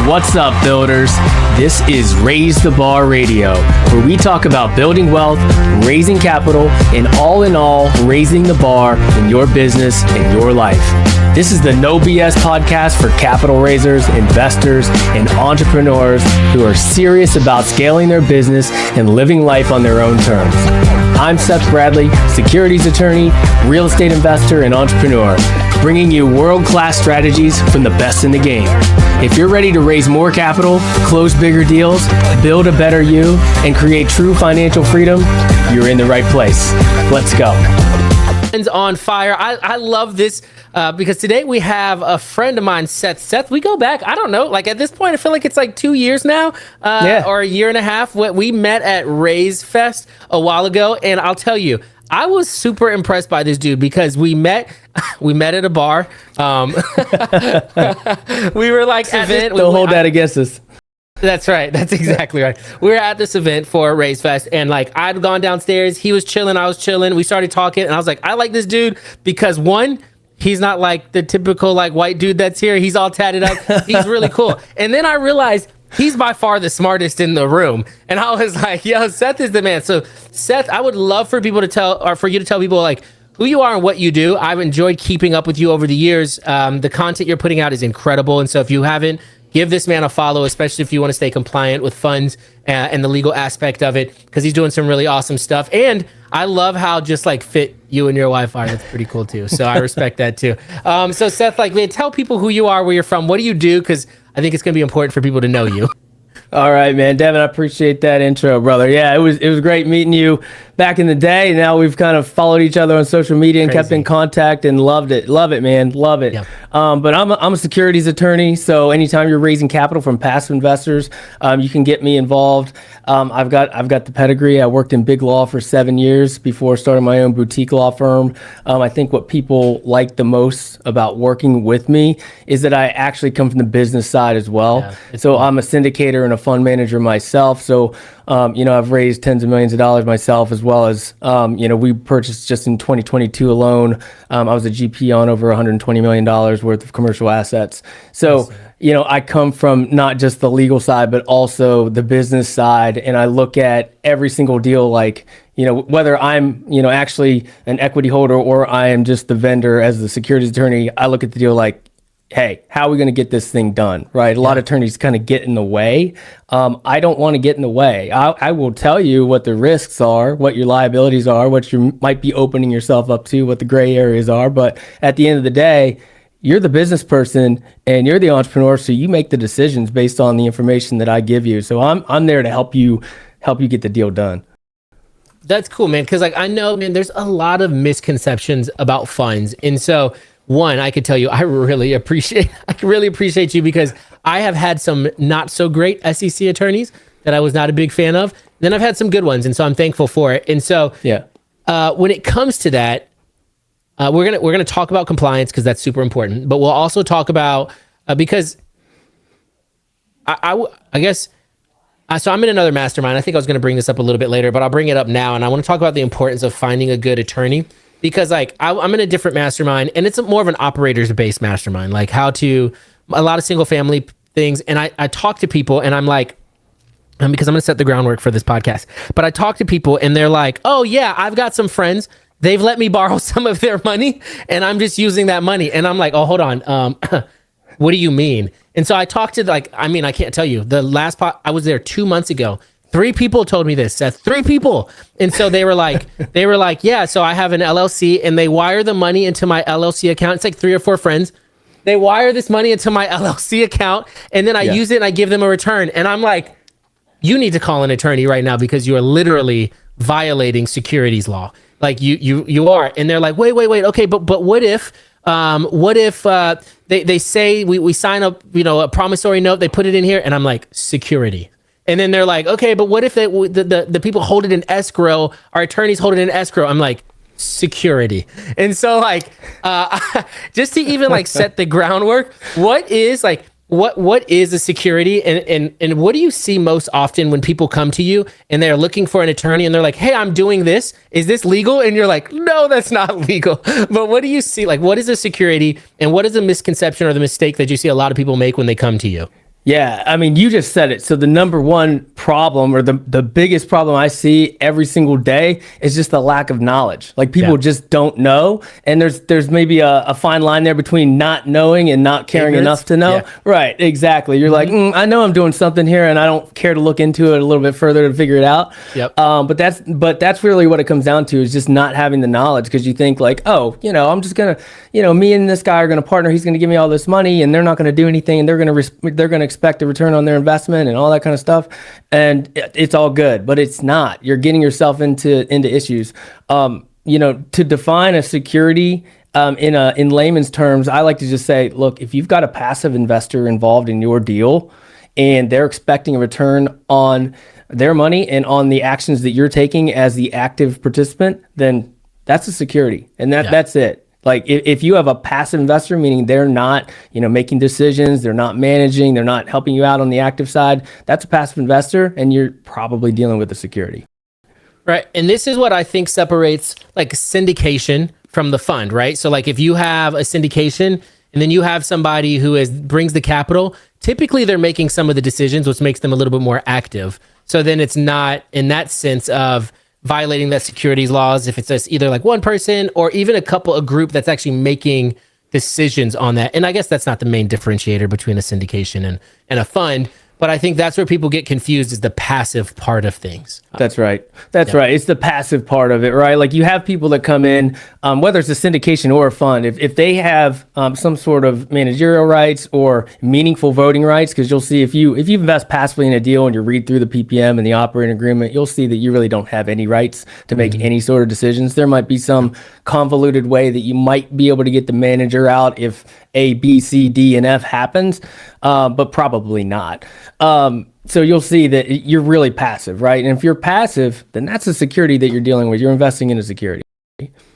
What's up, builders? This is Raise the Bar Radio, where we talk about building wealth, raising capital, and all in all, raising the bar in your business and your life. This is the No BS podcast for capital raisers, investors, and entrepreneurs who are serious about scaling their business and living life on their own terms. I'm Seth Bradley, securities attorney, real estate investor, and entrepreneur, bringing you world-class strategies from the best in the game. If you're ready to raise more capital, close bigger deals, build a better you, and create true financial freedom, you're in the right place. Let's go. On fire. I love this because today we have a friend of mine, Seth, we go back, I don't know, like at this point, I feel like it's like 2 years now or a year and a half. We met at Raise Fest a while ago, and I'll tell you, I was super impressed by this dude because we met at a bar. We were like at event. Don't hold that against us. That's right. That's exactly right. We were at this event for Raise Fest, and like I'd gone downstairs. He was chilling. I was chilling. We started talking, and I was like, I like this dude because one, he's not like the typical like white dude that's here. He's all tatted up. He's really cool. And then I realized he's by far the smartest in the room. And I was like, yo, Seth is the man. So Seth, I would love for people to tell, or for you to tell people like who you are and what you do. I've enjoyed keeping up with you over the years. The content you're putting out is incredible. And so if you haven't, give this man a follow, especially if you want to stay compliant with funds and the legal aspect of it, because he's doing some really awesome stuff. And I love how just like fit you and your wife are. That's pretty cool too. So I respect that too. So Seth, like, man, tell people who you are, where you're from, what do you do? Because I think it's going to be important for people to know you. All right, man. Devin, I appreciate that intro, brother. Yeah, it was great meeting you back in the day. Now we've kind of followed each other on social media and kept in contact and loved it. Love it, man. Love it. Yep. But I'm a securities attorney, so anytime you're raising capital from passive investors, you can get me involved. I've got the pedigree. I worked in big law for 7 years before starting my own boutique law firm. I think what people like the most about working with me is that I actually come from the business side as well. Yeah, so cool. I'm a syndicator and a fund manager myself. So, I've raised tens of millions of dollars myself, as well as, we purchased just in 2022 alone. I was a GP on over $120 million worth of commercial assets. So, I come from not just the legal side, but also the business side. And I look at every single deal like, whether I'm, actually an equity holder or I am just the vendor as the securities attorney, I look at the deal like, hey, how are we going to get this thing done, right? A lot of attorneys kind of get in the way. I don't want to get in the way. I will tell you what the risks are, what your liabilities are, what you might be opening yourself up to, what the gray areas are. But at the end of the day, you're the business person and you're the entrepreneur, so you make the decisions based on the information that I give you. So I'm there to help you get the deal done. That's cool, man. Because like I know, man, there's a lot of misconceptions about funds, and so. One, I could tell you, I really appreciate you because I have had some not so great SEC attorneys that I was not a big fan of. Then I've had some good ones, and so I'm thankful for it. And so, when it comes to that, we're gonna talk about compliance because that's super important. But we'll also talk about because I guess. So I'm in another mastermind. I think I was going to bring this up a little bit later, but I'll bring it up now, and I want to talk about the importance of finding a good attorney. Because like I'm in a different mastermind, and it's more of an operators-based mastermind, like a lot of single family things. And I talk to people, and I'm like, because I'm going to set the groundwork for this podcast, but I talk to people and they're like, oh yeah, I've got some friends. They've let me borrow some of their money and I'm just using that money. And I'm like, oh, hold on. What do you mean? And so I talked to I can't tell you the last I was there 2 months ago. 3 people told me this, Seth. 3 people. And so they were like, yeah, so I have an LLC and they wire the money into my LLC account. It's like 3 or 4 friends. They wire this money into my LLC account and then I use it and I give them a return. And I'm like, you need to call an attorney right now because you are literally violating securities law. Like you are. And they're like, wait. Okay, but what if they say we sign up, a promissory note, they put it in here and I'm like, security. And then they're like, okay, but what if the people hold it in escrow? Our attorneys hold it in escrow. I'm like, security. And so like, just to even like set the groundwork, what is a security and what do you see most often when people come to you and they're looking for an attorney and they're like, hey, I'm doing this. Is this legal? And you're like, no, that's not legal. But what do you see? Like, what is a security and what is a misconception or the mistake that you see a lot of people make when they come to you? Yeah, I mean, you just said it. So the number one problem, or the biggest problem I see every single day, is just the lack of knowledge. Like, people just don't know, and there's maybe a fine line there between not knowing and not caring enough to know. Right, exactly. You're like, I know I'm doing something here, and I don't care to look into it a little bit further to figure it out. But that's really what it comes down to, is just not having the knowledge, because you think like, oh, I'm just gonna, me and this guy are gonna partner. He's gonna give me all this money, and they're not gonna do anything, and they're gonna expect a return on their investment and all that kind of stuff, and it's all good, but it's not. You're getting yourself into issues. To define a security in layman's terms, I like to just say, look, if you've got a passive investor involved in your deal and they're expecting a return on their money and on the actions that you're taking as the active participant, then that's a security, and that's it. Like, if you have a passive investor, meaning they're not, making decisions, they're not managing, they're not helping you out on the active side, that's a passive investor, and you're probably dealing with a security. Right. And this is what I think separates like syndication from the fund, right? So like, if you have a syndication and then you have somebody who brings the capital, typically they're making some of the decisions, which makes them a little bit more active. So then it's not in that sense of violating that securities laws if it's just either like one person or even a group that's actually making decisions on that. And I guess that's not the main differentiator between a syndication and a fund, but I think that's where people get confused, is the passive part of things. That's right. That's right. It's the passive part of it, right? Like, you have people that come in, whether it's a syndication or a fund, if they have some sort of managerial rights or meaningful voting rights, because you'll see if you invest passively in a deal and you read through the PPM and the operating agreement, you'll see that you really don't have any rights to make any sort of decisions. There might be some convoluted way that you might be able to get the manager out if A, B, C, D, and F happens, but probably not. So you'll see that you're really passive, right? And if you're passive, then that's a security that you're dealing with. You're investing in a security.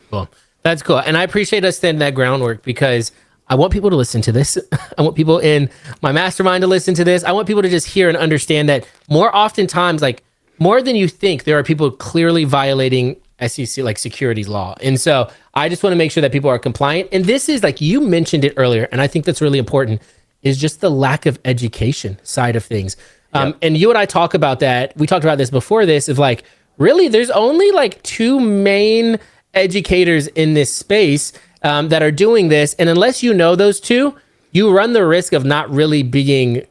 Cool. That's cool. And I appreciate us setting that groundwork, because I want people to listen to this. I want people in my mastermind to listen to this. I want people to just hear and understand that more oftentimes, like more than you think, there are people clearly violating SEC, like securities law. And so I just want to make sure that people are compliant. And this is, like you mentioned it earlier, and I think that's really important, is just the lack of education side of things. And you and I talk about that. We talked about this before this, of like, really, there's only like two main educators in this space that are doing this. And unless you know those two, you run the risk of not really being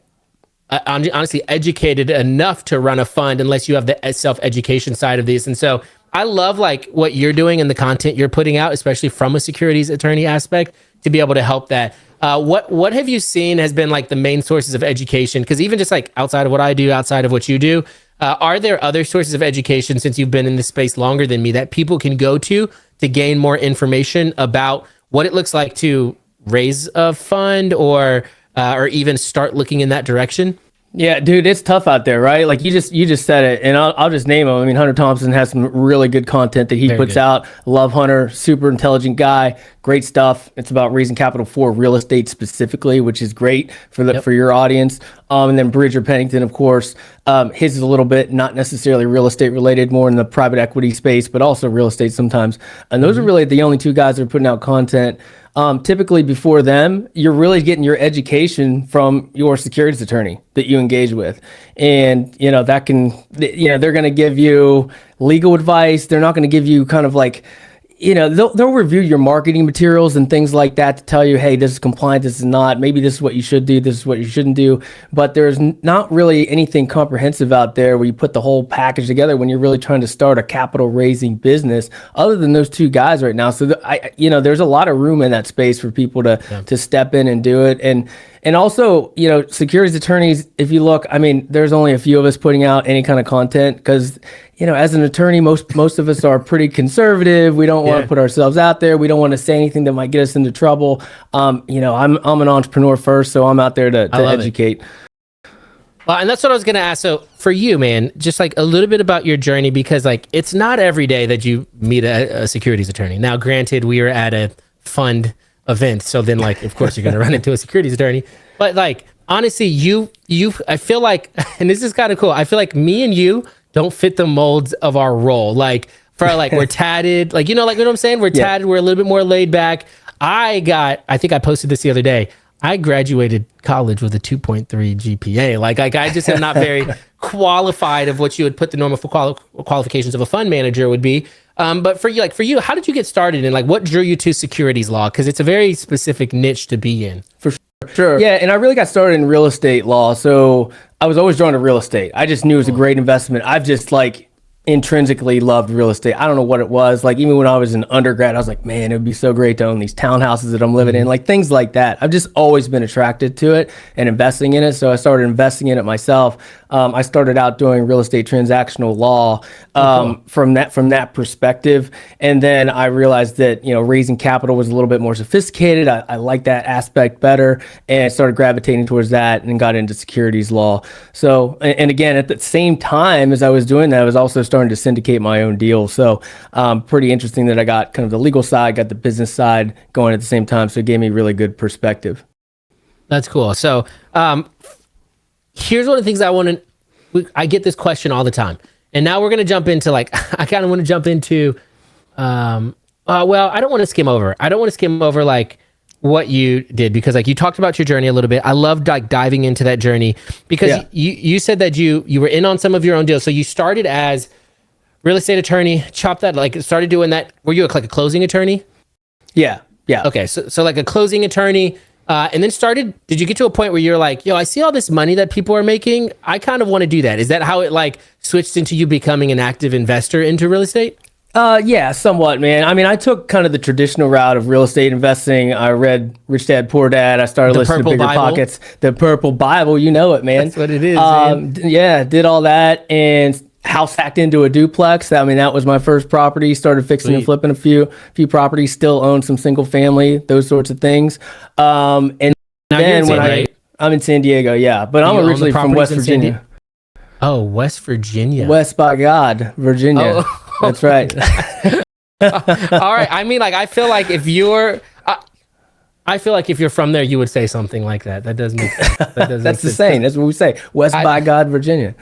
honestly educated enough to run a fund, unless you have the self-education side of this. And so I love like what you're doing and the content you're putting out, especially from a securities attorney aspect, to be able to help that. What have you seen has been like the main sources of education? Because even just like outside of what I do, outside of what you do, are there other sources of education, since you've been in this space longer than me, that people can go to gain more information about what it looks like to raise a fund or even start looking in that direction? Yeah, dude, it's tough out there, right? Like, you just said it, and I'll just name him. I mean, Hunter Thompson has some really good content that he puts out. Love Hunter, super intelligent guy, great stuff. It's about raising capital for real estate specifically, which is great for your audience. And then Bridger Pennington, of course, his is a little bit not necessarily real estate related, more in the private equity space, but also real estate sometimes. And those are really the only two guys that are putting out content. Typically before them, you're really getting your education from your securities attorney that you engage with. And, that can, they're going to give you legal advice. They're not going to give you kind of like, they'll review your marketing materials and things like that to tell you, hey, this is compliant, this is not, maybe this is what you should do, this is what you shouldn't do. But there's not really anything comprehensive out there where you put the whole package together when you're really trying to start a capital raising business, other than those two guys right now. So there's a lot of room in that space for people to step in and do it. And also, securities attorneys, if you look, I mean, there's only a few of us putting out any kind of content, because, as an attorney, most of us are pretty conservative. We don't want to put ourselves out there. We don't want to say anything that might get us into trouble. I'm an entrepreneur first, so I'm out there to educate. Well, and that's what I was going to ask. So for you, man, just like a little bit about your journey, because like, it's not every day that you meet a securities attorney. Now, granted, we are at a fund event, so then like, of course, you're going to run into a securities attorney. But like, honestly, I feel like, and this is kind of cool, I feel like me and you don't fit the molds of our role. Like, for like, we're tatted, like, like, what I'm saying? We're tatted, we're a little bit more laid back. I think I posted this the other day. I graduated college with a 2.3 GPA. Like I just am not very qualified of what you would put the normal qualifications of a fund manager would be. But for you, how did you get started and like what drew you to securities law? Because it's a very specific niche to be in. For sure. Yeah, and I really got started in real estate law. So I was always drawn to real estate. I just knew it was a great investment. I've just like intrinsically loved real estate. I don't know what it was. Like even when I was an undergrad, I was like, man, it would be so great to own these townhouses that I'm living in, like things like that. I've just always been attracted to it and investing in it. So I started investing in it myself. I started out doing real estate transactional law from that perspective. And then I realized that, raising capital was a little bit more sophisticated. I like that aspect better and started gravitating towards that and got into securities law. So, and again, at the same time as I was doing that, I was also starting to syndicate my own deals. So pretty interesting that I got kind of the legal side, got the business side going at the same time. So it gave me really good perspective. That's cool. So here's one of the things I get this question all the time. And now we're going to jump into I kind of want to jump into, well, I don't want to skim over. I don't want to skim over like what you did because like you talked about your journey a little bit. I loved like diving into that journey because you said that you were in on some of your own deals. So you started as real estate attorney, chopped that, like started doing that. Were you like a closing attorney? Yeah. Okay. So like a closing attorney, and then did you get to a point where you're like, yo, I see all this money that people are making. I kind of want to do that. Is that how it like switched into you becoming an active investor into real estate? Yeah, somewhat, man. I mean, I took kind of the traditional route of real estate investing. I read Rich Dad, Poor Dad. I started listening to Bigger Pockets, the Purple Bible. You know it, man. That's what it is, man. Yeah, did all that and house hacked into a duplex. I mean, that was my first property. Started fixing and flipping a few properties. Still own some single family, those sorts of things. And now then I'm in San Diego, yeah, but I'm originally from West Virginia. Oh, West Virginia. West by God, Virginia. Oh. That's right. All right. I mean, like, I feel like if you're from there, you would say something like that. That doesn't make sense. That's the saying. That's what we say. West by God, Virginia.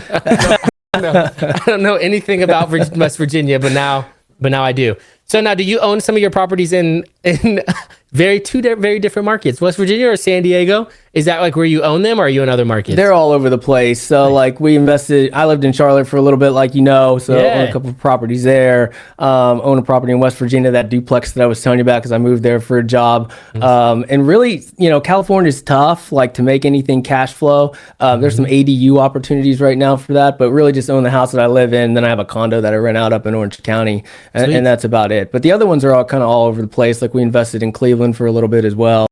I don't know anything about West Virginia, but now I do. So now, do you own some of your properties in two very different markets, West Virginia or San Diego? Is that like where you own them, or are you in other markets? They're all over the place. So like I lived in Charlotte for a little bit, like so own a couple of properties there. Own a property in West Virginia, that duplex that I was telling you about because I moved there for a job. And really, California is tough, like to make anything cash flow. There's some ADU opportunities right now for that, but really just own the house that I live in. Then I have a condo that I rent out up in Orange County, and that's about it. But the other ones are all kind of all over the place. Like we invested in Cleveland for a little bit as well.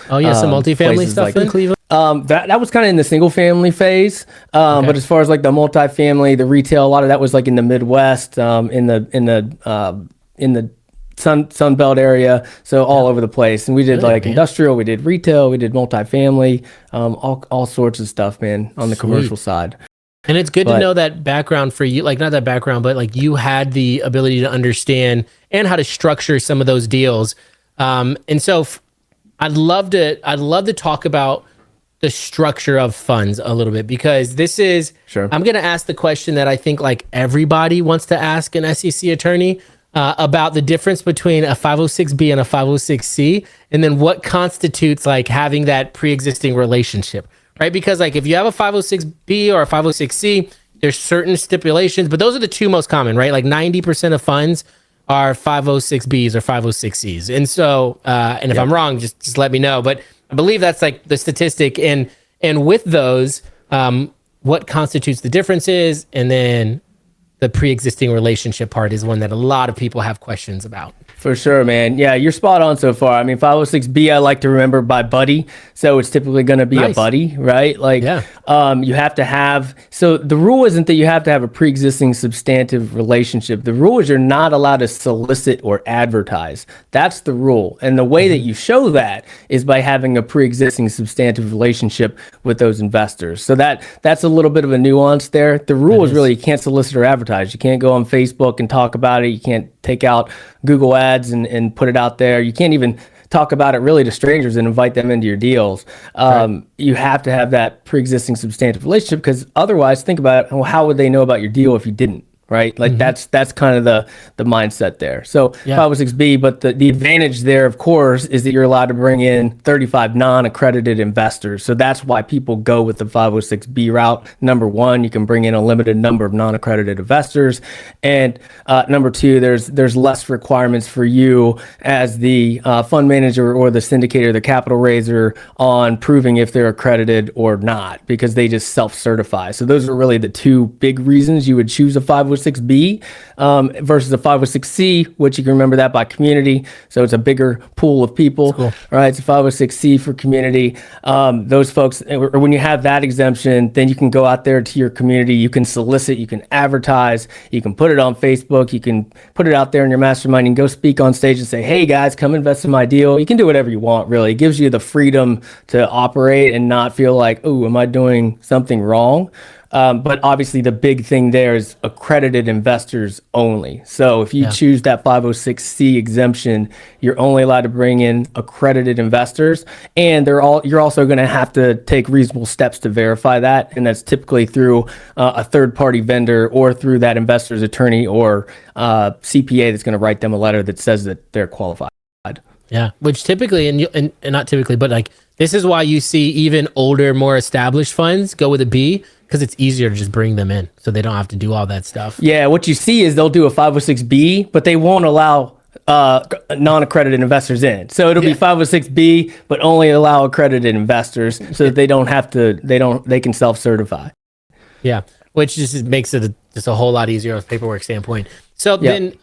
Oh yeah, some multifamily stuff in Cleveland. That was kind of in the single family phase. But as far as like the multifamily, the retail, a lot of that was like in the Midwest, in the Sun Belt area, so all over the place. And we did industrial, we did retail, we did multifamily, all sorts of stuff, man, on the commercial side. And it's good to know that background for you, like not that background, but like you had the ability to understand and how to structure some of those deals. And so I'd love to talk about the structure of funds a little bit, because this is, I'm going to ask the question that I think like everybody wants to ask an SEC attorney about the difference between a 506B and a 506C, and then what constitutes like having that pre-existing relationship, right? Because like if you have a 506B or a 506C, there's certain stipulations, but those are the two most common, right? Like 90% of funds are 506Bs or 506Cs. And so, and if I'm wrong, just let me know. But I believe that's like the statistic. And with those, what constitutes the differences, and then the pre-existing relationship part is one that a lot of people have questions about. For sure, man. Yeah, you're spot on so far. I mean, 506B, I like to remember by buddy. So it's typically going to be a buddy, right? Like, you have to have, so the rule isn't that you have to have a pre-existing substantive relationship. The rule is you're not allowed to solicit or advertise. That's the rule. And the way that you show that is by having a pre-existing substantive relationship with those investors. So that's a little bit of a nuance there. The rule is really you can't solicit or advertise. You can't go on Facebook and talk about it. You can't take out Google ads and put it out there. You can't even talk about it really to strangers and invite them into your deals. You have to have that pre-existing substantive relationship, because otherwise, think about it, well, how would they know about your deal if you didn't? right? Like that's kind of the mindset there. So 506B, but the advantage there, of course, is that you're allowed to bring in 35 non-accredited investors. So that's why people go with the 506B route. Number one, you can bring in a limited number of non-accredited investors, and number two, there's less requirements for you as the fund manager or the syndicator, the capital raiser, on proving if they're accredited or not, because they just self-certify. So those are really the two big reasons you would choose a 506B versus a 506C, which you can remember that by community. So it's a bigger pool of people. Cool. Right? It's a 506C for community. Those folks, or when you have that exemption, then you can go out there to your community. You can solicit, you can advertise, you can put it on Facebook, you can put it out there in your mastermind. You can go speak on stage and say, hey guys, come invest in my deal. You can do whatever you want, really. It gives you the freedom to operate and not feel like, oh, am I doing something wrong? But obviously the big thing there is accredited investors only. So if you choose that 506C exemption, you're only allowed to bring in accredited investors, and you're also going to have to take reasonable steps to verify that, and that's typically through a third-party vendor or through that investor's attorney or CPA that's going to write them a letter that says that they're qualified. Yeah, which typically, and not typically, but like this is why you see even older, more established funds go with a B, because it's easier to just bring them in, so they don't have to do all that stuff. Yeah, what you see is they'll do a 506B, but they won't allow non-accredited investors in. So it'll be 506B, but only allow accredited investors, so that they don't have to. They can self-certify. Yeah, which just makes it just a whole lot easier from a paperwork standpoint. So then,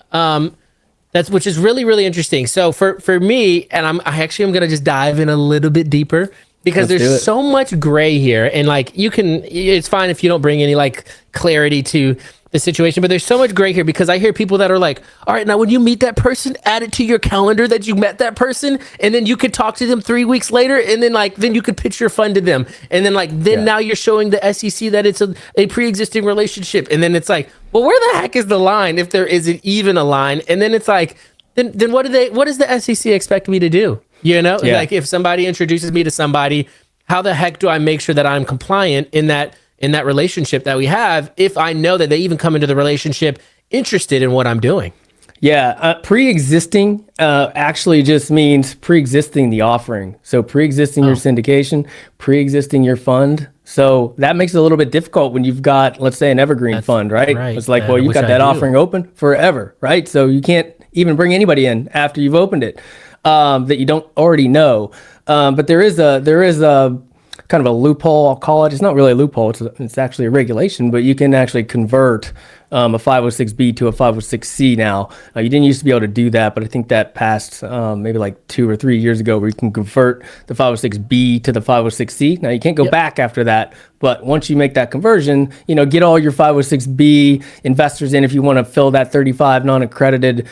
which is really, really interesting. So for me, and I'm going to just dive in a little bit deeper, because there's so much gray here, and like it's fine if you don't bring any like clarity to the situation, but there's so much gray here, because I hear people that are like, all right, now when you meet that person, add it to your calendar that you met that person, and then you could talk to them 3 weeks later, and then you could pitch your fund to them, and then now you're showing the SEC that it's a pre-existing relationship, and then it's like, well, where the heck is the line if there isn't even a line? And then it's like, then what does the SEC expect me to do? You know, like if somebody introduces me to somebody, how the heck do I make sure that I'm compliant in that relationship that we have, if I know that they even come into the relationship interested in what I'm doing? Yeah, pre-existing actually just means pre-existing the offering. So pre-existing your syndication, pre-existing your fund. So that makes it a little bit difficult when you've got, let's say, an evergreen fund, right? It's like, well, you've got that offering open forever, right? So you can't even bring anybody in after you've opened it that you don't already know. But there is a kind of a loophole, I'll call it. It's not really a loophole, it's actually a regulation, but you can actually convert a 506B to a 506C now. You didn't used to be able to do that, but I think that passed maybe like 2 or 3 years ago, where you can convert the 506B to the 506C. Now you can't go back after that, but once you make that conversion, get all your 506B investors in if you want to fill that 35 non-accredited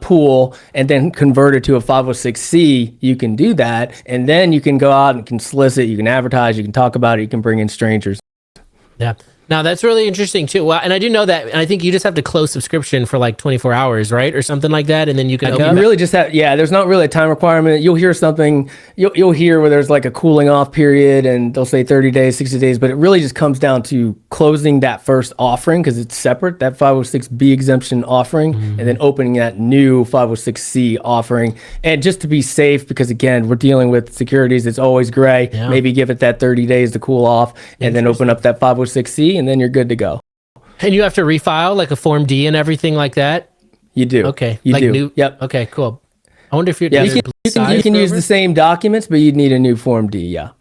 pool, and then convert it to a 506C, you can do that, and then you can go out and you can solicit, you can advertise, you can talk about it, you can bring in strangers. Yeah. Now that's really interesting too. Well, and I do know that, and I think you just have to close subscription for like 24 hours, right? Or something like that. And then you can open really just have, there's not really a time requirement. You'll hear something, you'll hear where there's like a cooling off period, and they'll say 30 days, 60 days, but it really just comes down to closing that first offering, because it's separate, that 506B exemption offering, and then opening that new 506C offering. And just to be safe, because again, we're dealing with securities, it's always gray. Maybe give it that 30 days to cool off, and then open up that 506C, and then you're good to go. And you have to refile like a Form D and everything like that? You do. Okay. You do. Yep. Okay, cool. I wonder if you can use the same documents, but you'd need a new Form D, yeah.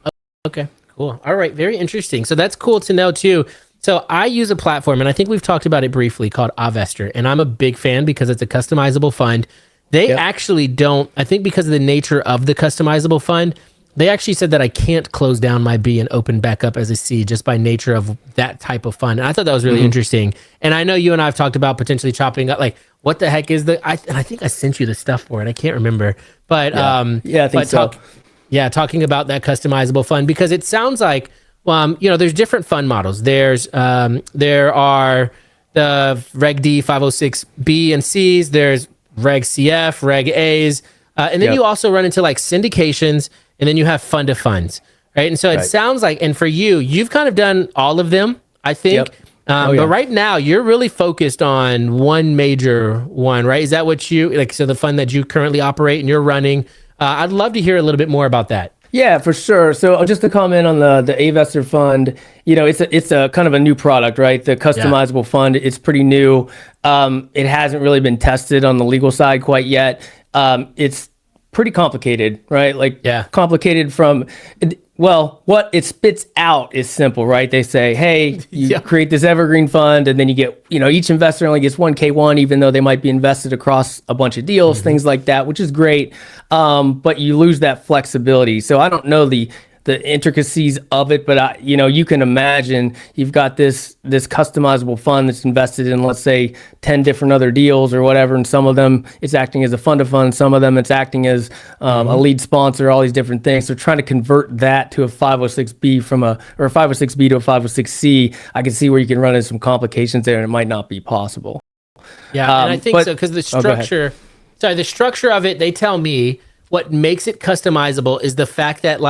Okay, cool. All right, very interesting. So that's cool to know too. So I use a platform, and I think we've talked about it briefly, called Avestor, and I'm a big fan because it's a customizable fund. They actually don't, I think because of the nature of the customizable fund, they actually said that I can't close down my B and open back up as a C just by nature of that type of fund. And I thought that was really interesting. And I know you and I have talked about potentially chopping up, like, what the heck is I think I sent you the stuff for it. I can't remember. But I think so. Talking about that customizable fund, because it sounds like, there's different fund models. There are the Reg D 506B and Cs. There's Reg CF, Reg A's. And then you also run into like syndications, and then you have fund of funds, right? And so it sounds like, and for you, you've kind of done all of them, I think. But right now, you're really focused on one major one, right? Is that what you like? So the fund that you currently operate and you're running, I'd love to hear a little bit more about that. Yeah, for sure. So just to comment on the Avestor fund, it's a kind of a new product, right? The customizable fund, it's pretty new. It hasn't really been tested on the legal side quite yet. It's pretty complicated, right? Complicated from, well, what it spits out is simple, right? They say, hey, you create this evergreen fund, and then you get, each investor only gets one K1, even though they might be invested across a bunch of deals, things like that, which is great. But you lose that flexibility. So I don't know the intricacies of it, but you can imagine you've got this customizable fund that's invested in, let's say, 10 different other deals or whatever, and some of them it's acting as a fund of funds, some of them it's acting as a lead sponsor, all these different things. So trying to convert that to a 506B or a 506B to a 506C, I can see where you can run into some complications there, and it might not be possible. Yeah, and I think so, because the structure of it, they tell me what makes it customizable is the fact that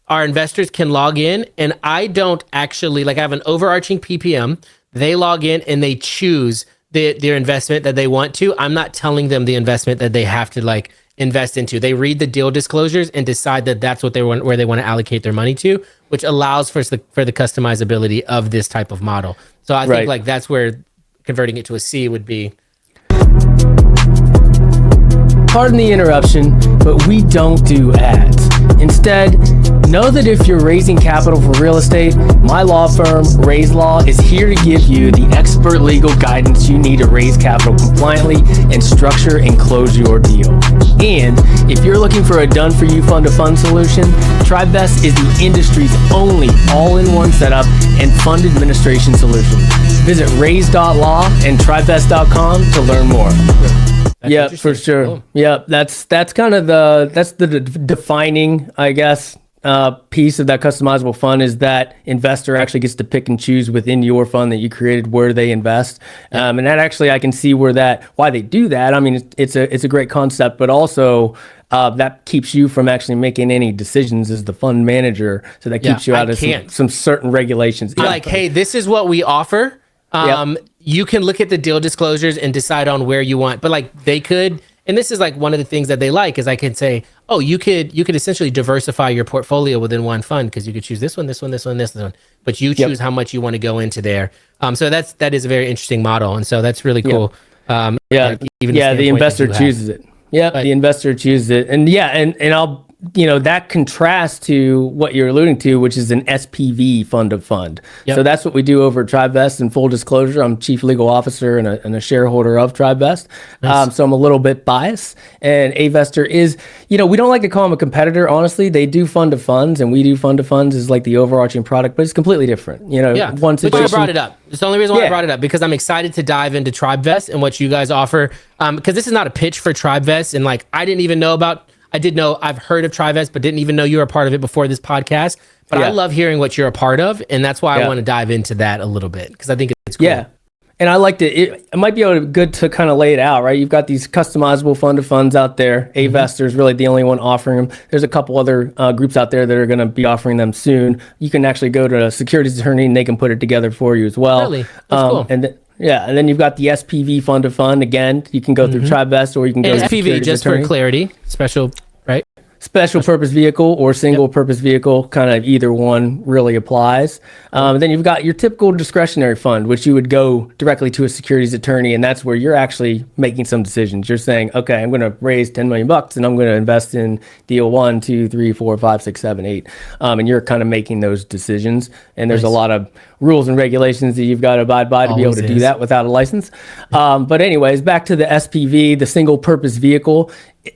our investors can log in, and I don't actually I have an overarching PPM. They log in and they choose their investment that they want to. I'm not telling them the investment that they have to invest into. They read the deal disclosures and decide that that's what they want, where they want to allocate their money to, which allows for the customizability of this type of model. So I think that's where converting it to a C would be. Pardon the interruption, but we don't do ads. Instead, know that if you're raising capital for real estate, my law firm, Raise Law, is here to give you the expert legal guidance you need to raise capital compliantly and structure and close your deal. And if you're looking for a done-for-you fund-to-fund solution, TribeVest is the industry's only all-in-one setup and fund administration solution. Visit raise.law and tribevest.com to learn more. Yeah, for sure. Cool. Yeah, that's kind of the defining, I guess, piece of that customizable fund is that investor actually gets to pick and choose within your fund that you created where they invest. And that actually, I can see why they do that. I mean, it's a great concept, but also that keeps you from actually making any decisions as the fund manager. So that keeps you out of some certain regulations. Hey, this is what we offer. You can look at the deal disclosures and decide on where you want, but they could, and this is one of the things that they like is I can say, oh, you could essentially diversify your portfolio within one fund because you could choose this one, but you choose how much you want to go into there. So that is a very interesting model, and so that's really cool. The investor chooses it. Yeah, the investor chooses it, and I'll. That contrasts to what you're alluding to, which is an SPV fund of fund. So that's what we do over at TribeVest. In full disclosure, I'm chief legal officer and a shareholder of TribeVest. Nice. So I'm a little bit biased. And Avestor is, we don't like to call them a competitor. Honestly, they do fund of funds, and we do fund of funds is the overarching product, but it's completely different. One situation. But I brought it up. It's the only reason why I brought it up, because I'm excited to dive into TribeVest and what you guys offer. Because this is not a pitch for TribeVest, and I didn't even know about. I did know I've heard of TribeVest, but didn't even know you were a part of it before this podcast. But I love hearing what you're a part of, and that's why I want to dive into that a little bit because I think it's cool. Yeah, and I liked it. It might be good to kind of lay it out, right? You've got these customizable fund of funds out there. Avestor is really the only one offering them. There's a couple other groups out there that are going to be offering them soon. You can actually go to a securities attorney, and they can put it together for you as well. Really? That's cool. And then you've got the SPV fund of fund. Again, you can go through TribeVest, or you can go to SPV, just attorney. For clarity, special purpose vehicle or single purpose vehicle, kind of either one really applies. Then you've got your typical discretionary fund, which you would go directly to a securities attorney, and that's where you're actually making some decisions. You're saying, okay, I'm going to raise $10 million and I'm going to invest in deal 1, 2, 3, 4, 5, 6, 7, 8. And you're kind of making those decisions. And there's a lot of rules and regulations that you've got to abide by to be able to do that without a license. But anyways, back to the SPV, the single purpose vehicle.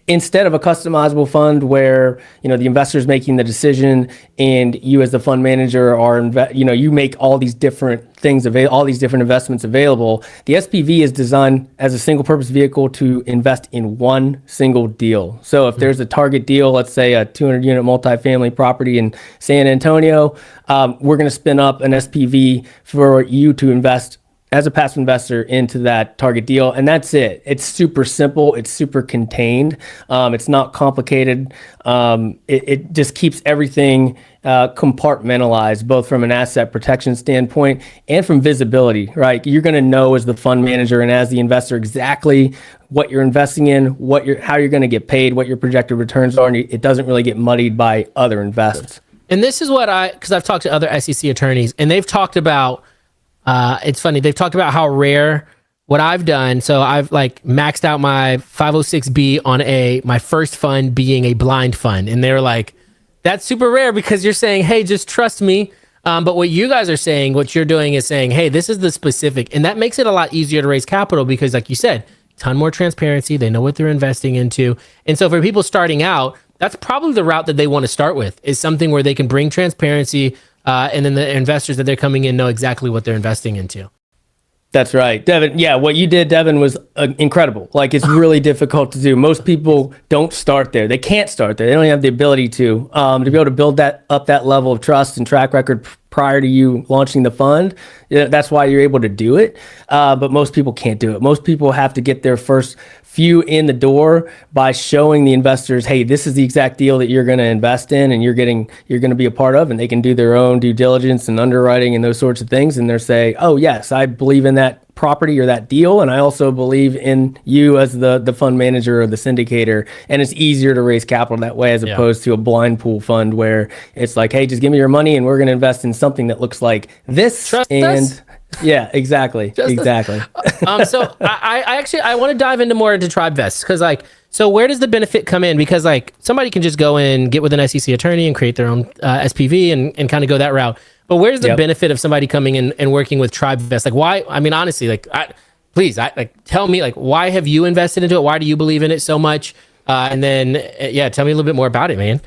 Instead of a customizable fund where the investor is making the decision and you as the fund manager are you make all these different things all these different investments available, the SPV is designed as a single purpose vehicle to invest in one single deal. So if there's a target deal, let's say a 200 unit multifamily property in San Antonio, we're going to spin up an SPV for you to invest as a passive investor into that target deal, and that's it. It's super simple. It's super contained. It's not complicated. It just keeps everything compartmentalized, both from an asset protection standpoint and from visibility, right? You're going to know as the fund manager and as the investor exactly what you're investing in, how you're going to get paid, what your projected returns are, and it doesn't really get muddied by other investors. And this is because I've talked to other SEC attorneys, and they've talked about, it's funny, they've talked about how rare what I've done. So I've like maxed out my 506B on my first fund being a blind fund. And they're like, that's super rare because you're saying, hey, just trust me. But what you guys are saying, what you're doing is saying, hey, this is the specific. And that makes it a lot easier to raise capital because, like you said, ton more transparency. They know what they're investing into. And so for people starting out, that's probably the route that they want to start with, is something where they can bring transparency, and then the investors that they're coming in know exactly what they're investing into. That's right, Devin. Yeah, what you did, Devin, was incredible. Like, it's really difficult to do. Most people don't start there. They can't start there. They don't have the ability to be able to build that level of trust and track record prior to you launching the fund. That's why you're able to do it. But most people can't do it. Most people have to get their first few in the door by showing the investors, hey, this is the exact deal that you're going to invest in and you're going to be a part of, and they can do their own due diligence and underwriting and those sorts of things. And they're say, oh yes, I believe in that property or that deal, and I also believe in you as the fund manager or the syndicator. And it's easier to raise capital that way as opposed to a blind pool fund where it's like, hey, just give me your money and we're going to invest in something that looks like this. Trust us. Yeah, exactly. Exactly. So I want to dive more into TribeVest, because so where does the benefit come in? Because somebody can just go in, get with an SEC attorney and create their own SPV and kind of go that route. But where's the benefit of somebody coming in and working with TribeVest? Why? I mean, honestly, please, tell me, why have you invested into it? Why do you believe in it so much? And then, tell me a little bit more about it, man.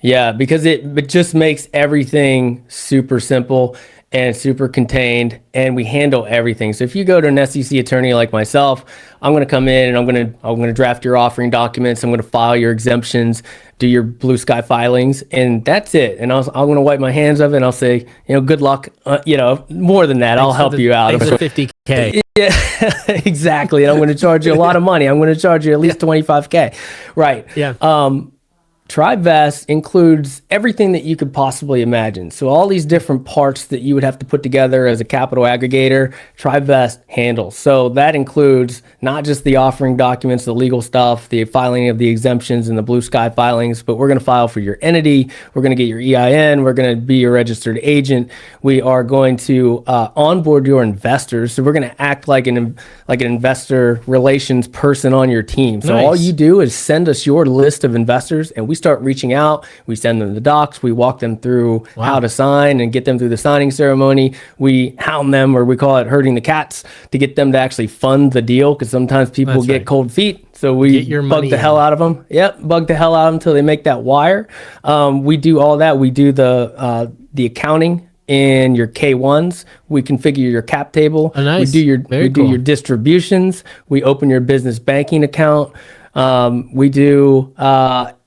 Yeah, because it just makes everything super simple and super contained, and we handle everything. So if you go to an SEC attorney like myself, I'm going to come in and I'm going to draft your offering documents. I'm going to file your exemptions, do your blue sky filings, and that's it. And I'm going to wipe my hands of it, and I'll say, good luck. More than that, I'll help you out. Thanks for $50K. Yeah, exactly. And I'm going to charge you a lot of money. I'm going to charge you at least $25K. Right. Yeah. TribeVest includes everything that you could possibly imagine. So all these different parts that you would have to put together as a capital aggregator, TribeVest handles. So that includes not just the offering documents, the legal stuff, the filing of the exemptions and the blue sky filings, but we're going to file for your entity. We're going to get your EIN. We're going to be your registered agent. We are going to onboard your investors. So we're going to act like an investor relations person on your team. So all you do is send us your list of investors, and we start reaching out. We send them the docs. We walk them through how to sign and get them through the signing ceremony. We hound them, or we call it herding the cats, to get them to actually fund the deal, because sometimes people get cold feet. So we bug the hell out of them. Yep, bug the hell out of them until they make that wire. We do all that. We do the accounting in your K1s. We configure your cap table. Oh, nice. We do your distributions. We open your business banking account. We do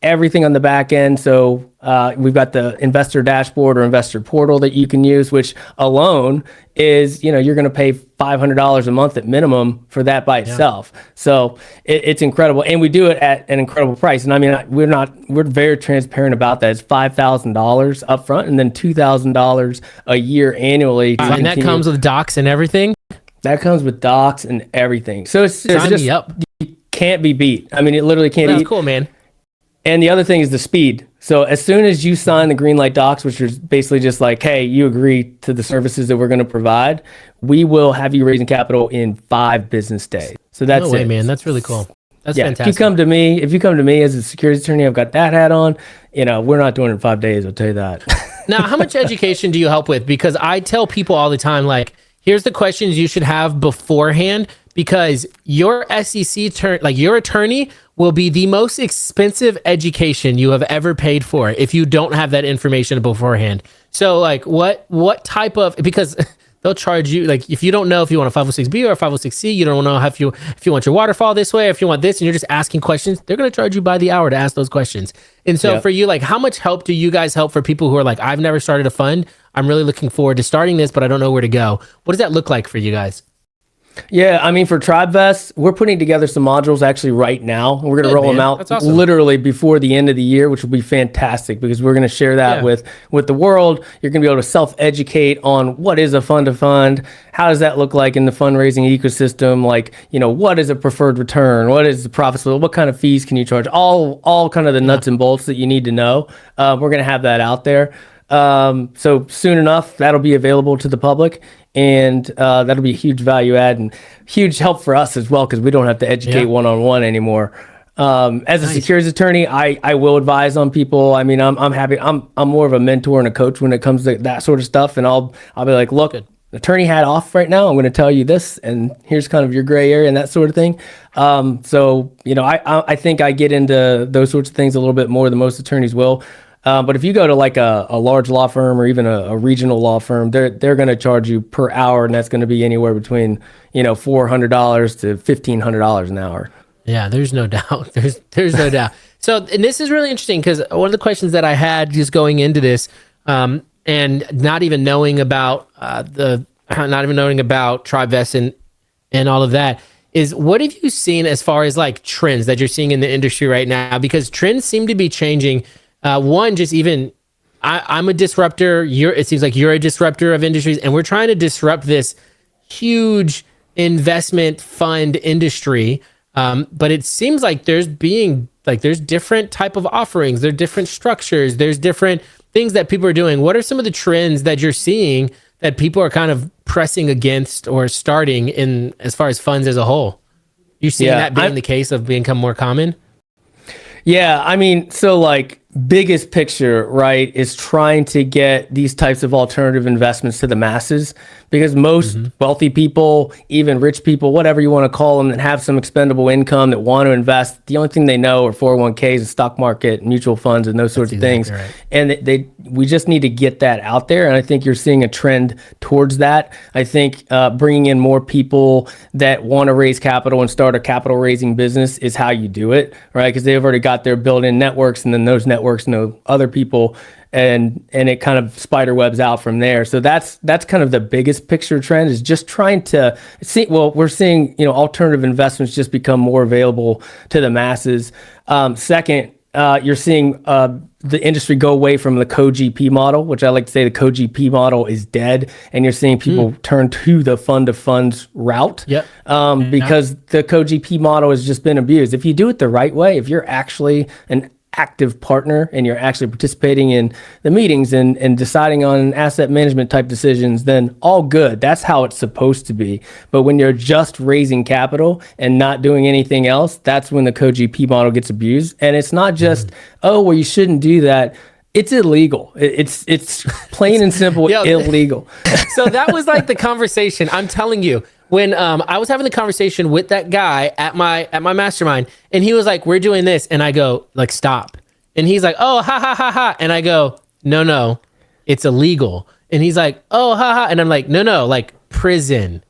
everything on the back end. So we've got the investor dashboard or investor portal that you can use, which alone is, you're going to pay $500 a month at minimum for that by itself. So it's incredible. And we do it at an incredible price. And I mean, we're very transparent about that. It's $5,000 up front and then $2,000 a year annually. And that comes with docs and everything? That comes with docs and everything. So it's Sign just... me up. Can't be beat. I mean, it literally can't be. That's cool, man. And the other thing is the speed. So as soon as you sign the green light docs, which is basically just like, hey, you agree to the services that we're going to provide, we will have you raising capital in 5 business days. So that's no way, man. That's really cool. That's fantastic. If you come to me as a securities attorney, I've got that hat on. We're not doing it in 5 days. I'll tell you that. Now, how much education do you help with? Because I tell people all the time, here's the questions you should have beforehand, because your your attorney will be the most expensive education you have ever paid for if you don't have that information beforehand. So what type of, because they'll charge you, like, if you don't know if you want a 506B or a 506C, you don't know if you want your waterfall this way, or if you want this, and you're just asking questions, they're going to charge you by the hour to ask those questions. And so for you, like, how much help do you guys help for people who are like, I've never started a fund, I'm really looking forward to starting this, but I don't know where to go? What does that look like for you guys? Yeah, I mean, for TribeVest, we're putting together some modules actually right now. We're going to roll them out literally before the end of the year, which will be fantastic because we're going to share that with the world. You're going to be able to self-educate on what is a fund to fund, how does that look like in the fundraising ecosystem, like, you know, what is a preferred return, what is the profit split, what kind of fees can you charge, all kind of the nuts and bolts that you need to know. We're going to have that out there. So soon enough, that'll be available to the public, and that'll be a huge value add and huge help for us as well, because we don't have to educate one-on-one anymbe as a securities attorney, I will advise on people. I mean, I'm happy. I'm more of a mentor and a coach when it comes to that sort of stuff, and I'll be like, look, attorney hat off right now. I'm going to tell you this, and here's kind of your gray area and that sort of thing. So, you know, I think I get into those sorts of things a little bit more than most attorneys will. But if you go to like a large law firm or even a regional law firm, they're going to charge you per hour, and that's going to be anywhere between, you know, $400 to $1,500 an hour. Yeah, there's no doubt. There's no doubt. So, and this is really interesting because one of the questions that I had just going into this, and not even knowing about TribeVest and all of that, is what have you seen as far as like trends that you're seeing in the industry right now? Because trends seem to be changing. One, just even, I'm a disruptor. It seems like you're a disruptor of industries, and we're trying to disrupt this huge investment fund industry. But it seems like there's different type of offerings, there's different structures, there's different things that people are doing. What are some of the trends that you're seeing that people are kind of pressing against or starting in as far as funds as a whole? You seeing that being the case of become more common? Yeah, I mean, so like biggest picture, right, is trying to get these types of alternative investments to the masses, because most wealthy people, even rich people, whatever you want to call them, that have some expendable income that want to invest, the only thing they know are 401ks and stock market, mutual funds, and those sorts of things. Right. And we just need to get that out there. And I think you're seeing a trend towards that. I think bringing in more people that want to raise capital and start a capital raising business is how you do it, right? Because they've already got their built-in networks, and then those networks know other people, and it kind of spider webs out from there. So that's kind of the biggest picture trend, is just trying to see. Well, we're seeing, you know, alternative investments just become more available to the masses. Second, you're seeing the industry go away from the co-GP model, which I like to say the co-GP model is dead, and you're seeing people turn to the fund-to-funds route. Because the co-GP model has just been abused. If you do it the right way, if you're actually an active partner and you're actually participating in the meetings and deciding on asset management type decisions, then all good. That's how it's supposed to be. But when you're just raising capital and not doing anything else, that's when the co-GP model gets abused. And it's not just, oh, well, you shouldn't do that. It's illegal. It's plain and simple illegal. So that was like the conversation. I'm telling you, when I was having the conversation with that guy at my mastermind, and he was like, we're doing this. And I go, like, stop. And he's like, oh, ha, ha, ha, ha. And I go, no, it's illegal. And he's like, oh, ha, ha. And I'm like, no, like prison,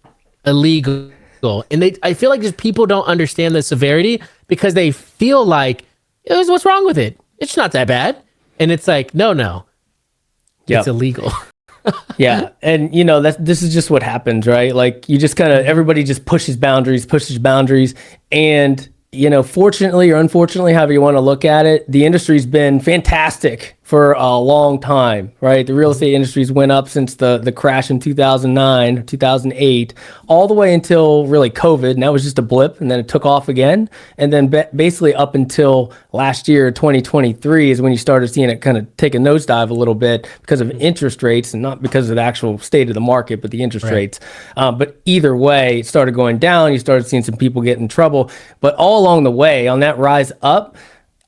illegal. And I feel like just people don't understand the severity, because they feel like, what's wrong with it? It's not that bad. And it's like, no, it's illegal. Yeah. And you know, this is just what happens, right? Like, you just kind of, everybody just pushes boundaries. And, you know, fortunately or unfortunately, however you want to look at it, the industry's been fantastic for a long time, right? The real estate industries went up since the crash in 2009, 2008, all the way until really COVID. And that was just a blip. And then it took off again. And then basically up until last year, 2023, is when you started seeing it kind of take a nosedive a little bit because of interest rates, and not because of the actual state of the market, but the interest rates. But either way, it started going down. You started seeing some people get in trouble. But all along the way, on that rise up,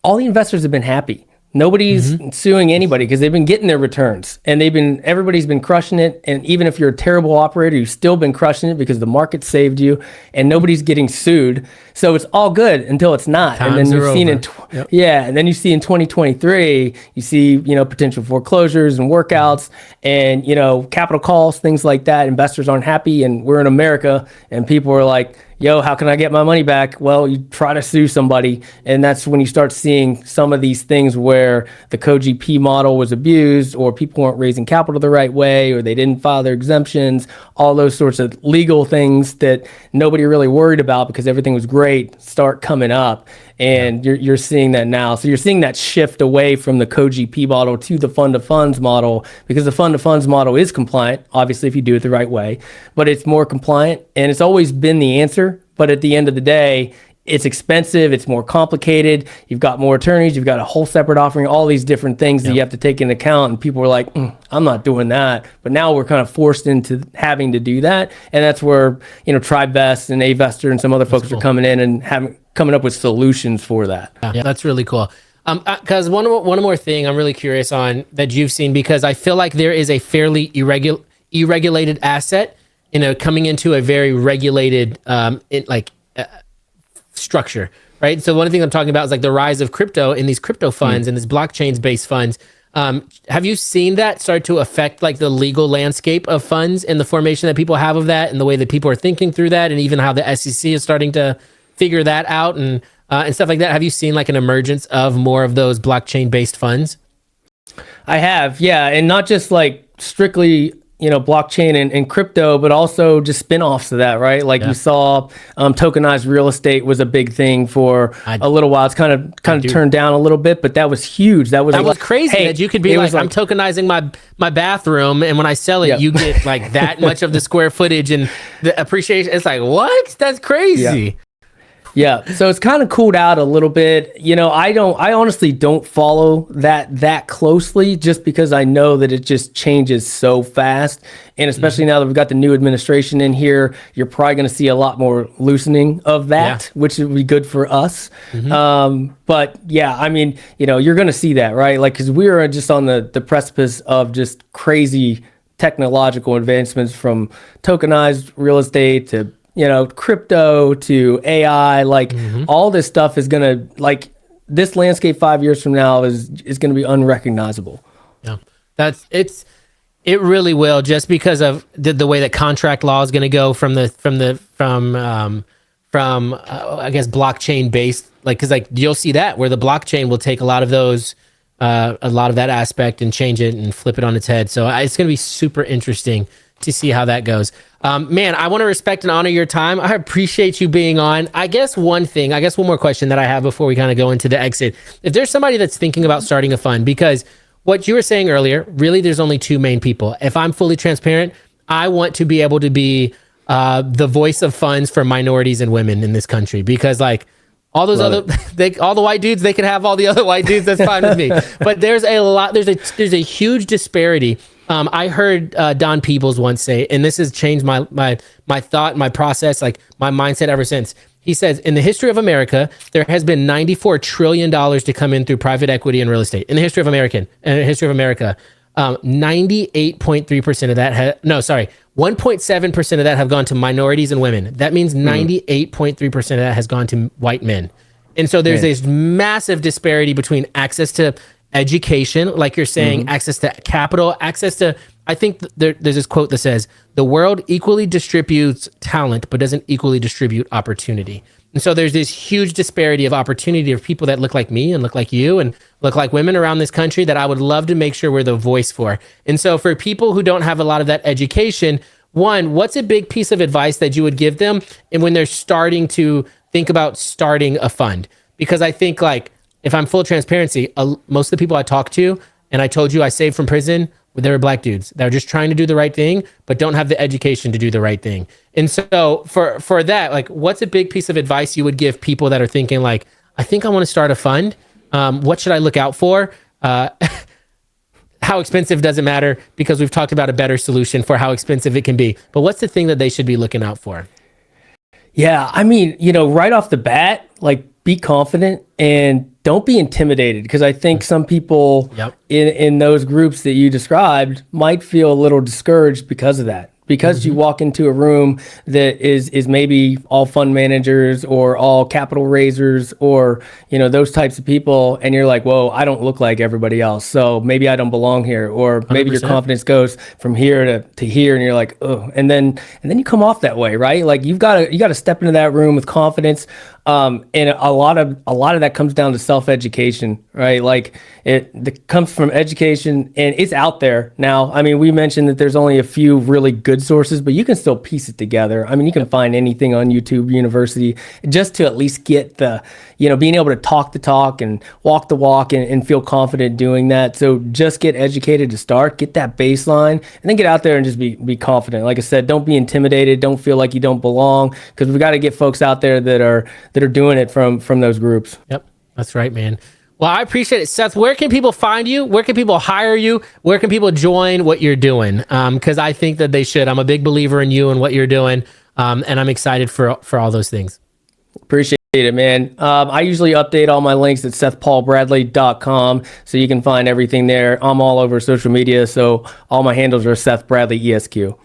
all the investors have been happy. Nobody's suing anybody because they've been getting their returns, and everybody's been crushing it. And even if you're a terrible operator, you've still been crushing it because the market saved you, and nobody's getting sued. So it's all good until it's not. And then you've seen and then you see in 2023, you see, potential foreclosures and workouts and, capital calls, things like that. Investors aren't happy, and we're in America, and people are like, yo, how can I get my money back? Well, you try to sue somebody, and that's when you start seeing some of these things where the co-GP model was abused, or people weren't raising capital the right way, or they didn't file their exemptions, all those sorts of legal things that nobody really worried about because everything was great start coming up. And you're seeing that now. So you're seeing that shift away from the co-GP model to the fund of funds model, because the fund of funds model is compliant, obviously, if you do it the right way, but it's more compliant, and it's always been the answer. But at the end of the day, it's expensive, it's more complicated, you've got more attorneys, you've got a whole separate offering, all these different things that you have to take into account, and people are like, I'm not doing that. But now we're kind of forced into having to do that, and that's where, TribeVest and Avestor and some other folks are coming in and coming up with solutions for that. Yeah, that's really cool. Because one more thing I'm really curious on that you've seen, because I feel like there is a fairly irregulated asset, coming into a very regulated structure, right? So one of the things I'm talking about is like the rise of crypto in these crypto funds and these blockchains based funds. Have you seen that start to affect like the legal landscape of funds and the formation that people have of that, and the way that people are thinking through that, and even how the SEC is starting to figure that out and stuff like that? Have you seen like an emergence of more of those blockchain based funds? I have, yeah. And not just like strictly, blockchain and crypto, but also just spin-offs of that, right? Like you saw tokenized real estate was a big thing for a little while. It's kind of turned down a little bit, but that was huge. That was crazy that you could be like, I'm tokenizing my bathroom, and when I sell it, you get like that much of the square footage and the appreciation. It's like, what? That's crazy. Yeah, so it's kind of cooled out a little bit. I honestly don't follow that closely, just because I know that it just changes so fast. And especially now that we've got the new administration in here, you're probably going to see a lot more loosening of that, which would be good for us. But yeah, I mean, you're going to see that, right? Like, because we are just on the precipice of just crazy technological advancements, from tokenized real estate to crypto to AI, like all this stuff is gonna, like, this landscape 5 years from now is gonna be unrecognizable. Yeah, it really will, just because of the way that contract law is gonna go from I guess blockchain based, like, because like you'll see that where the blockchain will take a lot of those a lot of that aspect and change it and flip it on its head. So it's gonna be super interesting to see how that goes. Man, I want to respect and honor your time. I appreciate you being on. I guess one more question that I have before we kind of go into the exit. If there's somebody that's thinking about starting a fund, because what you were saying earlier, really there's only two main people. If I'm fully transparent, I want to be able to be the voice of funds for minorities and women in this country, because like all those all the white dudes, they can have all the other white dudes. That's fine with me. But there's a huge disparity. I heard Don Peebles once say, and this has changed my thought, my process, like my mindset ever since. He says, in the history of America, there has been $94 trillion to come in through private equity and real estate. In the history of America, 98.3% of that, 1.7% of that have gone to minorities and women. That means 98.3% of that has gone to white men. And so there's this massive disparity between access to education, like you're saying, access to capital, access to, I think there's this quote that says, the world equally distributes talent, but doesn't equally distribute opportunity. And so there's this huge disparity of opportunity of people that look like me and look like you and look like women around this country that I would love to make sure we're the voice for. And so for people who don't have a lot of that education, one, what's a big piece of advice that you would give them and when they're starting to think about starting a fund? Because I think, like, if I'm full transparency, most of the people I talk to, and I told you I saved from prison, they were black dudes that are just trying to do the right thing, but don't have the education to do the right thing. And so for that, like, what's a big piece of advice you would give people that are thinking like, I think I want to start a fund. What should I look out for? How expensive doesn't matter, because we've talked about a better solution for how expensive it can be. But what's the thing that they should be looking out for? Yeah, I mean, right off the bat, like, be confident and don't be intimidated, because I think some people in those groups that you described might feel a little discouraged because of that. Because you walk into a room that is maybe all fund managers or all capital raisers or, you know, those types of people, and you're like, whoa, I don't look like everybody else, so maybe I don't belong here. Or maybe 100%. Your confidence goes from here to here, and you're like, oh, and then you come off that way, right? Like you got to step into that room with confidence. And a lot of that comes down to self-education, right? Like it comes from education, and it's out there now. I mean, we mentioned that there's only a few really good sources, but you can still piece it together. I mean, you can find anything on YouTube University just to at least get the, you know, being able to talk the talk and walk the walk and feel confident doing that. So just get educated to start, get that baseline, and then get out there and just be confident. Like I said, don't be intimidated. Don't feel like you don't belong, because we got to get folks out there that are doing it from those groups. Yep, that's right, man. Well, I appreciate it. Seth, where can people find you? Where can people hire you? Where can people join what you're doing? Because I think that they should. I'm a big believer in you and what you're doing, and I'm excited for all those things. Appreciate it, man. I usually update all my links at SethPaulBradley.com, so you can find everything there. I'm all over social media, so all my handles are Seth Bradley ESQ.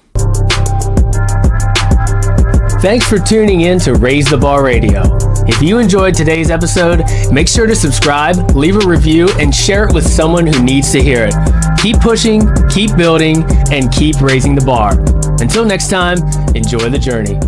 Thanks for tuning in to Raise the Bar Radio. If you enjoyed today's episode, make sure to subscribe, leave a review, and share it with someone who needs to hear it. Keep pushing, keep building, and keep raising the bar. Until next time, enjoy the journey.